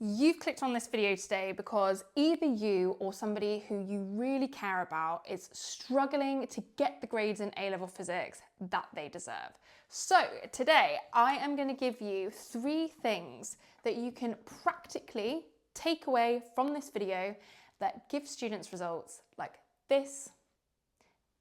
You've clicked on this video today because either you or somebody who you really care about is struggling to get the grades in A-level physics that they deserve. So today I am going to give you 3 things that you can practically take away from this video that give students results like this,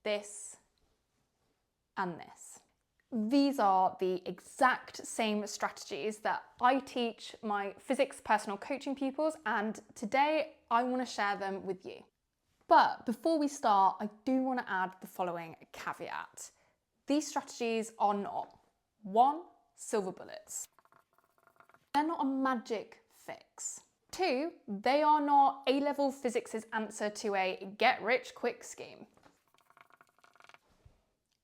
this, and this. These are the exact same strategies that I teach my physics personal coaching pupils, and today I want to share them with you. But before we start, I do want to add the following caveat. These strategies are not 1, silver bullets. They're not a magic fix. 2, they are not A-level physics' answer to a get-rich-quick scheme.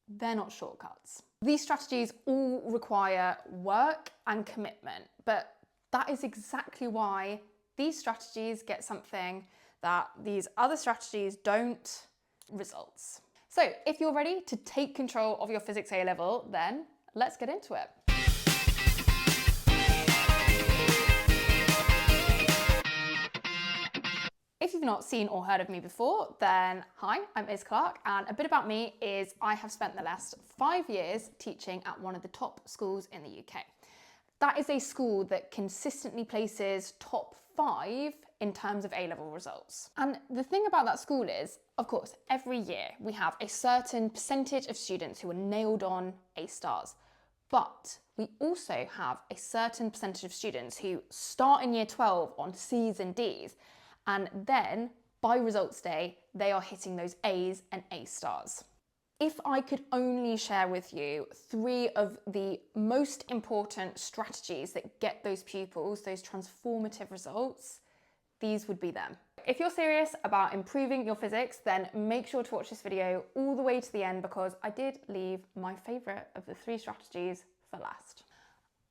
They're not shortcuts. These strategies all require work and commitment, but that is exactly why these strategies get something that these other strategies don't: results. So if you're ready to take control of your physics A-level, then let's get into it. If you've not seen or heard of me before, then hi, I'm Iz Clark, and a bit about me is I have spent the last 5 years teaching at one of the top schools in the UK. That is a school that consistently places top 5 in terms of A-level results. And the thing about that school is, of course, every year we have a certain percentage of students who are nailed on A stars. But we also have a certain percentage of students who start in year 12 on C's and D's, and then by results day, they are hitting those A's and A stars. If I could only share with you 3 of the most important strategies that get those pupils those transformative results, these would be them. If you're serious about improving your physics, then make sure to watch this video all the way to the end, because I did leave my favorite of the 3 strategies for last.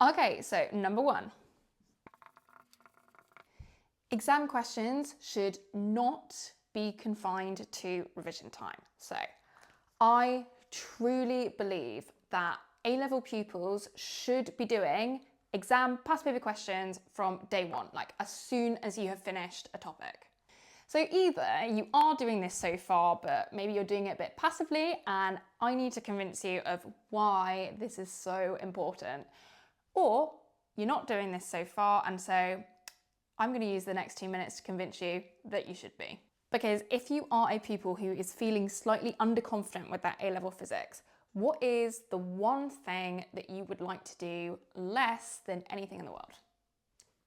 Okay, so number 1. Exam questions should not be confined to revision time. So I truly believe that A-level pupils should be doing exam past paper questions from day 1, like as soon as you have finished a topic. So either you are doing this so far, but maybe you're doing it a bit passively, and I need to convince you of why this is so important, or you're not doing this so far, and so I'm going to use the next 2 minutes to convince you that you should be. Because if you are a pupil who is feeling slightly underconfident with that A-level physics, what is the one thing that you would like to do less than anything in the world?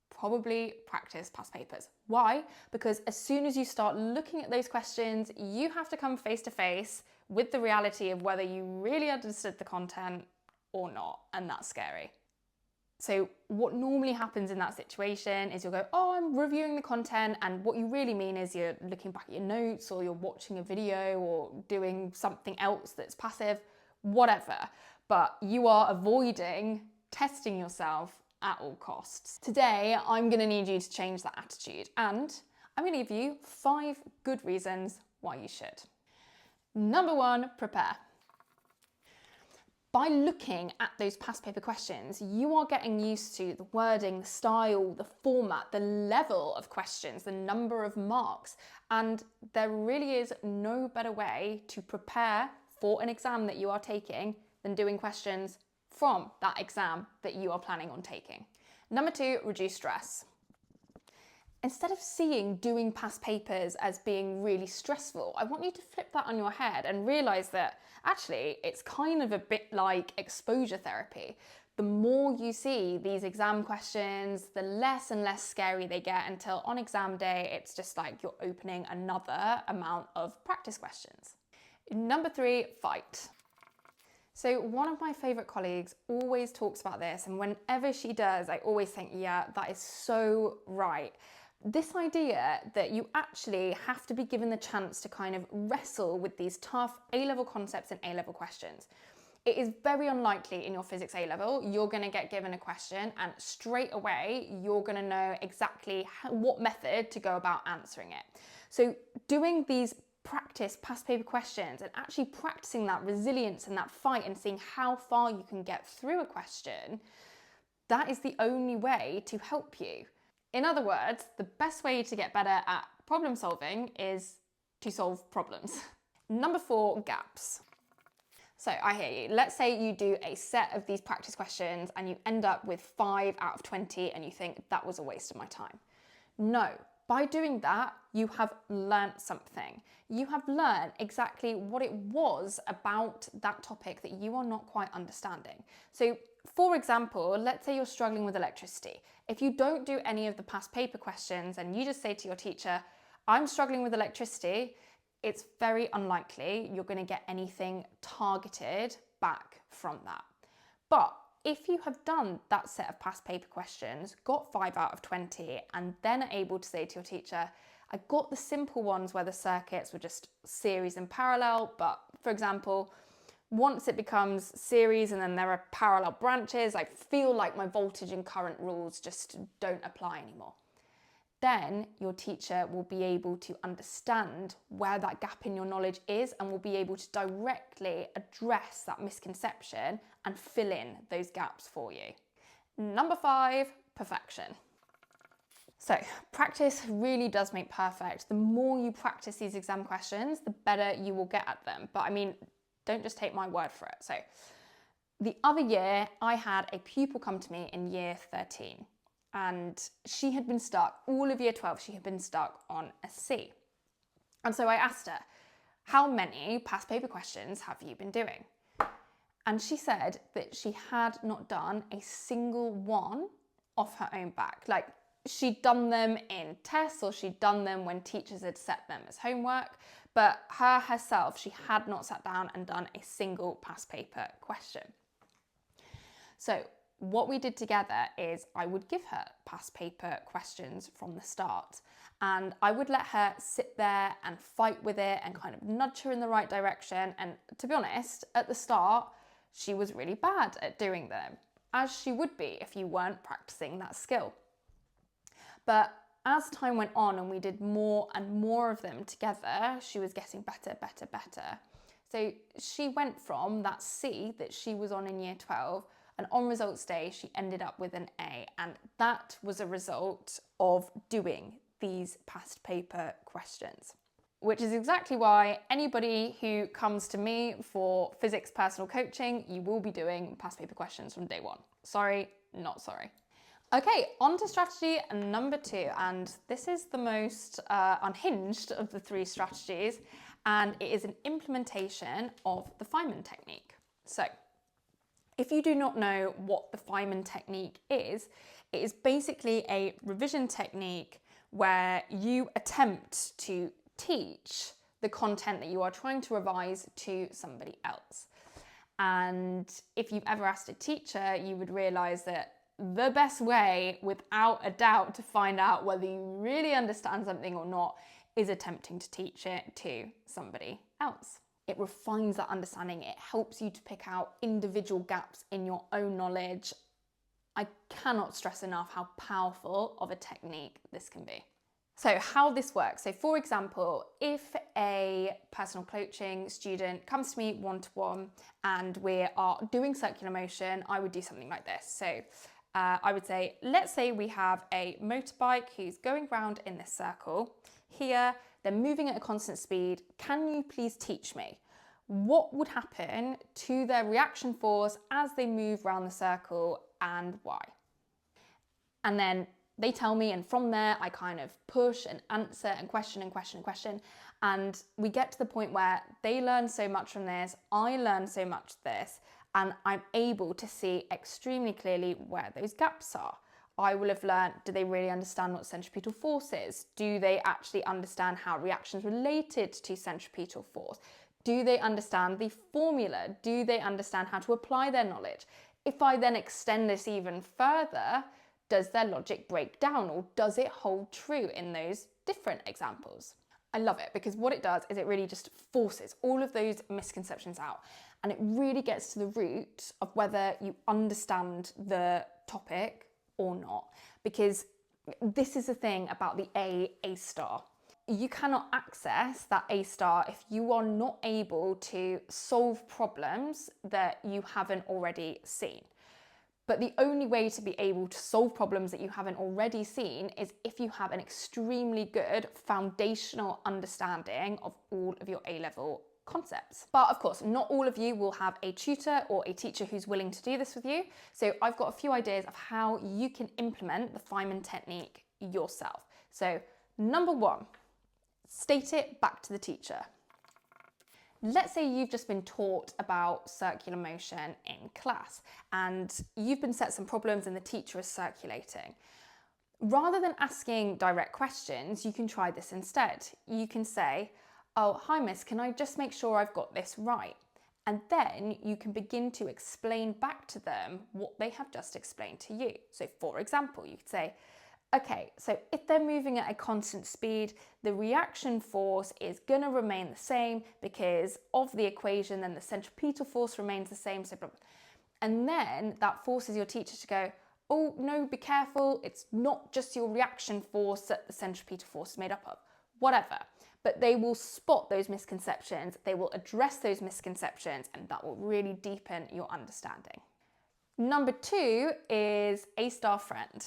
Probably practice past papers. Why? Because as soon as you start looking at those questions, you have to come face to face with the reality of whether you really understood the content or not, and that's scary. So what normally happens in that situation is you'll go, oh, I'm reviewing the content, and what you really mean is you're looking back at your notes, or you're watching a video, or doing something else that's passive, whatever. But you are avoiding testing yourself at all costs. Today, I'm going to need you to change that attitude, and I'm going to give you 5 good reasons why you should. Number 1, prepare. By looking at those past paper questions, you are getting used to the wording, the style, the format, the level of questions, the number of marks, and there really is no better way to prepare for an exam that you are taking than doing questions from that exam that you are planning on taking. Number 2, reduce stress. Instead of seeing doing past papers as being really stressful, I want you to flip that on your head and realise that actually it's kind of a bit like exposure therapy. The more you see these exam questions, the less and less scary they get, until on exam day it's just like you're opening another amount of practice questions. Number 3, fight. So one of my favourite colleagues always talks about this, and whenever she does, I always think, yeah, that is so right. This idea that you actually have to be given the chance to kind of wrestle with these tough A-level concepts and A-level questions. It is very unlikely in your physics A-level you're going to get given a question and straight away you're going to know exactly what method to go about answering it. So doing these practice past paper questions and actually practicing that resilience and that fight and seeing how far you can get through a question, that is the only way to help you. In other words, the best way to get better at problem solving is to solve problems. Number 4, gaps. So I hear you. Let's say you do a set of these practice questions and you end up with 5 out of 20 and you think that was a waste of my time. No, by doing that, you have learnt something. You have learned exactly what it was about that topic that you are not quite understanding. So for example, let's say you're struggling with electricity. If you don't do any of the past paper questions and you just say to your teacher, I'm struggling with electricity, it's very unlikely you're going to get anything targeted back from that. But if you have done that set of past paper questions, got 5 out of 20, and then are able to say to your teacher, I got the simple ones where the circuits were just series and parallel, but for example, once it becomes series and then there are parallel branches, I feel like my voltage and current rules just don't apply anymore. Then your teacher will be able to understand where that gap in your knowledge is and will be able to directly address that misconception and fill in those gaps for you. Number 5, perfection. So practice really does make perfect. The more you practice these exam questions, the better you will get at them. But I mean, don't just take my word for it. So the other year, I had a pupil come to me in year 13. And she had been stuck, all of year 12, she had been stuck on a C. And so I asked her, how many past paper questions have you been doing? And she said that she had not done a single one off her own back. Like she'd done them in tests or she'd done them when teachers had set them as homework, but her herself, she had not sat down and done a single past paper question. So what we did together is I would give her past paper questions from the start and I would let her sit there and fight with it and kind of nudge her in the right direction. And to be honest, at the start, she was really bad at doing them, as she would be if you weren't practicing that skill. But as time went on and we did more and more of them together, she was getting better. So she went from that C that she was on in year 12, and on results day, she ended up with an A. And that was a result of doing these past paper questions, which is exactly why anybody who comes to me for physics personal coaching, you will be doing past paper questions from day 1. Sorry, not sorry. Okay, on to strategy number 2. And this is the most unhinged of the 3 strategies. And it is an implementation of the Feynman technique. So, if you do not know what the Feynman technique is, it is basically a revision technique where you attempt to teach the content that you are trying to revise to somebody else. And if you've ever asked a teacher, you would realize that the best way, without a doubt, to find out whether you really understand something or not is attempting to teach it to somebody else. It refines that understanding. It helps you to pick out individual gaps in your own knowledge. I cannot stress enough how powerful of a technique this can be. So how this works. So for example, if a personal coaching student comes to me one-to-one and we are doing circular motion, I would do something like this. So I would say, let's say we have a motorbike who's going round in this circle. Here, they're moving at a constant speed. Can you please teach me what would happen to their reaction force as they move around the circle and why? And then they tell me, and from there I kind of push and answer and question. And we get to the point where they learn so much from this, I learn so much this, and I'm able to see extremely clearly where those gaps are. I will have learned, do they really understand what centripetal force is? Do they actually understand how reactions related to centripetal force? Do they understand the formula? Do they understand how to apply their knowledge? If I then extend this even further, does their logic break down or does it hold true in those different examples? I love it because what it does is it really just forces all of those misconceptions out, and it really gets to the root of whether you understand the topic or not. Because this is the thing about the A star. You cannot access that A star if you are not able to solve problems that you haven't already seen. But the only way to be able to solve problems that you haven't already seen is if you have an extremely good foundational understanding of all of your A-level concepts. But of course, not all of you will have a tutor or a teacher who's willing to do this with you. So I've got a few ideas of how you can implement the Feynman technique yourself. So number one, state it back to the teacher. Let's say you've just been taught about circular motion in class and you've been set some problems and the teacher is circulating. Rather than asking direct questions, you can try this instead. You can say, "Oh, hi miss, can I just make sure I've got this right?" And then you can begin to explain back to them what they have just explained to you. So for example, you could say, "Okay, so if they're moving at a constant speed, the reaction force is going to remain the same because of the equation, then the centripetal force remains the same." So blah, blah. And then that forces your teacher to go, "Oh no, be careful, it's not just your reaction force that the centripetal force is made up of," whatever. But they will spot those misconceptions, they will address those misconceptions, and that will really deepen your understanding. Number two is A-star friend.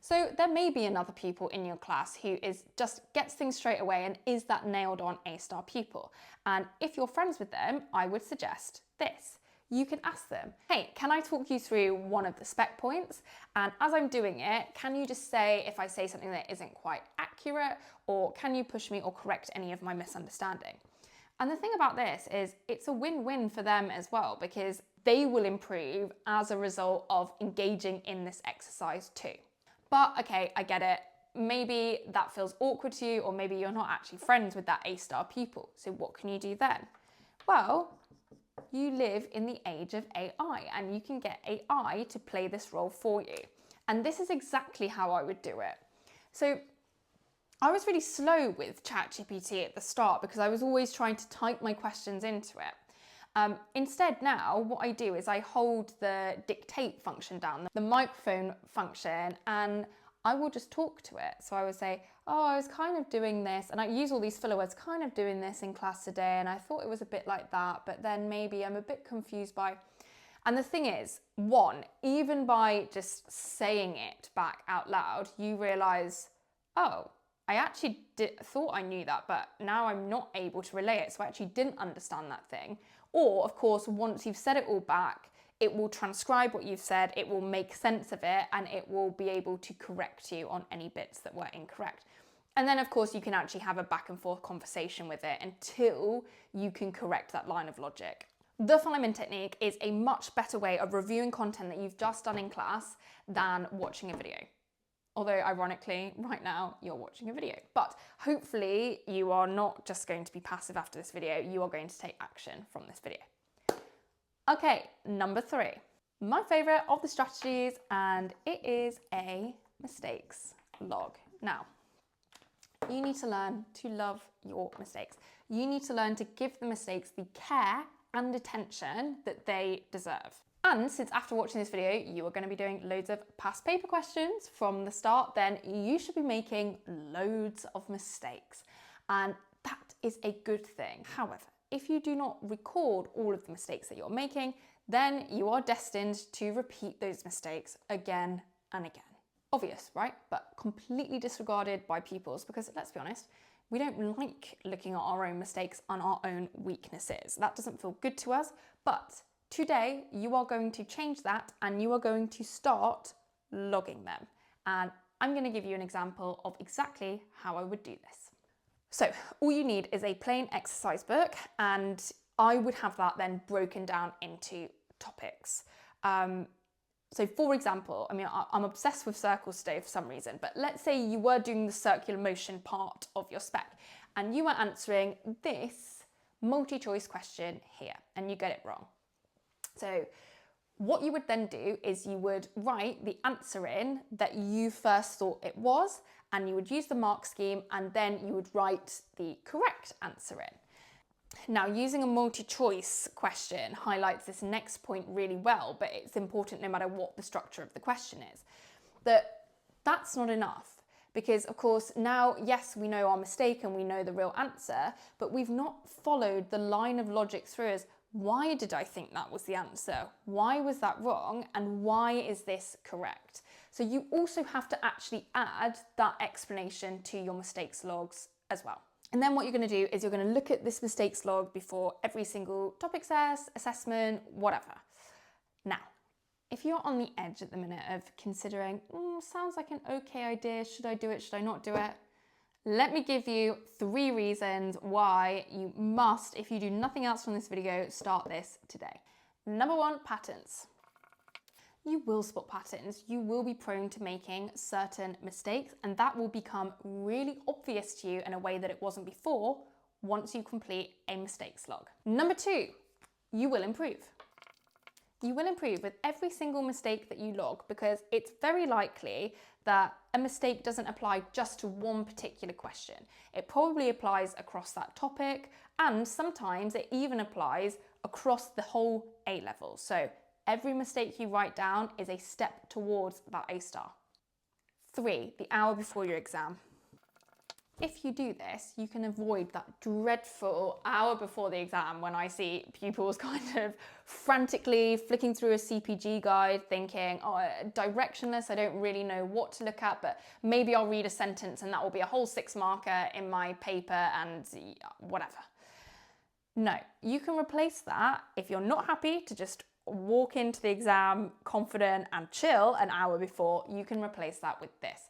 So there may be another pupil in your class who gets things straight away and is that nailed on A-star pupil. And if you're friends with them, I would suggest this. You can ask them, "Hey, can I talk you through one of the spec points? And as I'm doing it, can you just say if I say something that isn't quite accurate, or can you push me or correct any of my misunderstanding?" And the thing about this is it's a win-win for them as well, because they will improve as a result of engaging in this exercise too. But okay, I get it. Maybe that feels awkward to you, or maybe you're not actually friends with that A-star pupil. So what can you do then? Well, you live in the age of AI and you can get AI to play this role for you. And this is exactly how I would do it. So I was really slow with ChatGPT at the start because I was always trying to type my questions into it. Instead now, what I do is I hold the dictate function down, the microphone function, and I will just talk to it. So I would say, "Oh, I was kind of doing this," and I use all these filler words, "kind of doing this in class today, and I thought it was a bit like that, but then maybe I'm a bit confused by..." And the thing is, one, even by just saying it back out loud, you realize, oh, I actually thought I knew that, but now I'm not able to relay it, so I actually didn't understand that thing. Or, of course, once you've said it all back, it will transcribe what you've said, it will make sense of it, and it will be able to correct you on any bits that were incorrect. And then, of course, you can actually have a back and forth conversation with it until you can correct that line of logic. The Feynman technique is a much better way of reviewing content that you've just done in class than watching a video. Although, ironically, right now, you're watching a video. But hopefully, you are not just going to be passive after this video. You are going to take action from this video. Okay, number three. My favorite of the strategies, and it is a mistakes log. Now, you need to learn to love your mistakes. You need to learn to give the mistakes the care and attention that they deserve. And since after watching this video, you are going to be doing loads of past paper questions from the start, then you should be making loads of mistakes. And that is a good thing. However, if you do not record all of the mistakes that you're making, then you are destined to repeat those mistakes again and again. Obvious, right? But completely disregarded by pupils because, let's be honest, we don't like looking at our own mistakes and our own weaknesses. That doesn't feel good to us, but today, you are going to change that and you are going to start logging them. And I'm going to give you an example of exactly how I would do this. So all you need is a plain exercise book, and I would have that then broken down into topics. So for example, I mean, I'm obsessed with circles today for some reason, but let's say you were doing the circular motion part of your spec and you were answering this multi-choice question here and you get it wrong. So what you would then do is you would write the answer in that you first thought it was, and you would use the mark scheme, and then you would write the correct answer in. Now, using a multi-choice question highlights this next point really well, but it's important no matter what the structure of the question is. That's not enough, because of course now, yes, we know our mistake and we know the real answer, but we've not followed the line of logic through as Why did I think that was the answer? Why was that wrong? And why is this correct? So you also have to actually add that explanation to your mistakes logs as well. And then what you're going to do is you're going to look at this mistakes log before every single topic assessment, whatever. Now, if you're on the edge at the minute of considering, sounds like an okay idea, should I do it, should I not do it? Let me give you 3 reasons why you must, if you do nothing else from this video, start this today. Number 1, patterns. You will spot patterns. You will be prone to making certain mistakes, and that will become really obvious to you in a way that it wasn't before once you complete a mistakes log. Number 2, you will improve. You will improve with every single mistake that you log, because it's very likely that a mistake doesn't apply just to one particular question. It probably applies across that topic, and sometimes it even applies across the whole A level. So every mistake you write down is a step towards that A star. 3, the hour before your exam. If you do this, you can avoid that dreadful hour before the exam when I see pupils kind of frantically flicking through a CPG guide thinking, oh, directionless, I don't really know what to look at, but maybe I'll read a sentence and that will be a whole 6 marker in my paper and whatever. No, you can replace that if you're not happy to just walk into the exam confident and chill an hour before, you can replace that with this.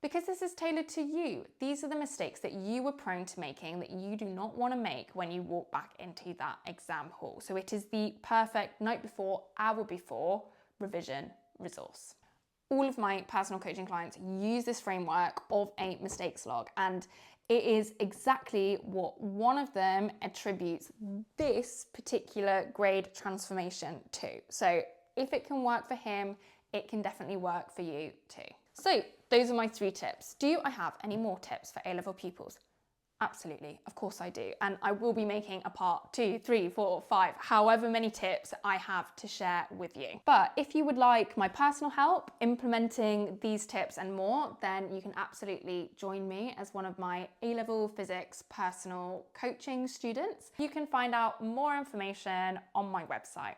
Because this is tailored to you. These are the mistakes that you were prone to making that you do not want to make when you walk back into that exam hall. So it is the perfect night before, hour before revision resource. All of my personal coaching clients use this framework of a mistakes log, and it is exactly what one of them attributes this particular grade transformation to. So if it can work for him, it can definitely work for you too. So those are my 3 tips. Do I have any more tips for A-level pupils? Absolutely, of course I do. And I will be making a part 2, 3, 4, 5, however many tips I have to share with you. But if you would like my personal help implementing these tips and more, then you can absolutely join me as one of my A-level physics personal coaching students. You can find out more information on my website.